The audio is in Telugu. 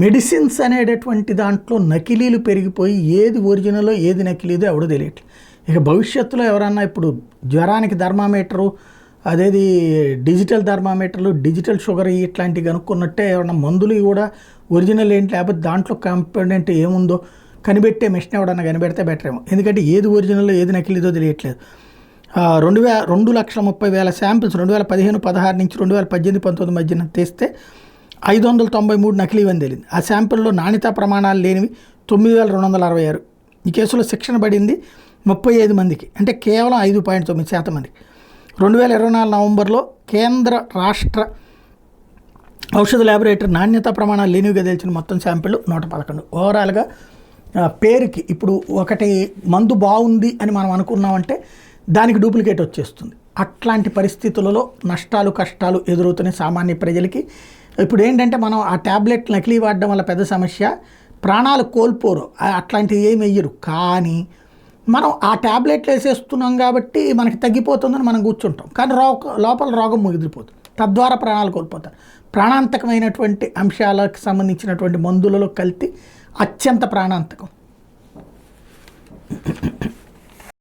మెడిసిన్స్ అనేటటువంటి దాంట్లో నకిలీలు పెరిగిపోయి ఏది ఒరిజినలో ఏది నకిలీదో ఎవడో తెలియట్లేదు. ఇక భవిష్యత్తులో ఎవరన్నా ఇప్పుడు జ్వరానికి థర్మామీటరు, అదేది డిజిటల్ థర్మామీటర్లు, డిజిటల్ షుగర్ ఇట్లాంటివి కనుక్కున్నట్టే ఎవరన్నా మందులు కూడా ఒరిజినల్ ఏంటి, లేకపోతే దాంట్లో కాంపోనెంట్ ఏముందో కనిపెట్టే మిషన్ ఎవడన్నా కనిపెడితే బెటర్ ఏమో. ఎందుకంటే ఏది ఒరిజినల్లో ఏది నకిలీదో తెలియట్లేదు. 2,30,30,000 శాంపిల్స్ 2015-16 నుంచి 2018-19 మధ్యన తీస్తే 593 నకిలీ అని తేలింది. ఆ శాంపిల్లో నాణ్యతా ప్రమాణాలు లేనివి 9,266. ఈ కేసులో శిక్షణ పడింది 35 మందికి, అంటే కేవలం 5.9% మందికి. 2024 నవంబర్లో కేంద్ర రాష్ట్ర ఔషధ ల్యాబొరేటరీ నాణ్యతా ప్రమాణాలు లేనివిగా తెలిసిన మొత్తం శాంపిళ్ళు 111. ఓవరాల్గా పేరుకి ఇప్పుడు ఒకటి మందు బాగుంది అని మనం అనుకున్నామంటే దానికి డూప్లికేట్ వచ్చేస్తుంది. అట్లాంటి పరిస్థితులలో నష్టాలు కష్టాలు ఎదురవుతున్నాయి సామాన్య ప్రజలకి. ఇప్పుడు ఏంటంటే మనం ఆ ట్యాబ్లెట్ నకిలీ వాడడం వల్ల పెద్ద సమస్య, ప్రాణాలు కోల్పోరు, అట్లాంటివి ఏమి వెయ్యరు. కానీ మనం ఆ ట్యాబ్లెట్లు వేసేస్తున్నాం కాబట్టి మనకి తగ్గిపోతుందని మనం కూర్చుంటాం, కానీ లోపల రోగం ముగిదిపోతుంది, తద్వారా ప్రాణాలు కోల్పోతారు. ప్రాణాంతకమైనటువంటి అంశాలకు సంబంధించినటువంటి మందులలో కల్తీ అత్యంత ప్రాణాంతకం.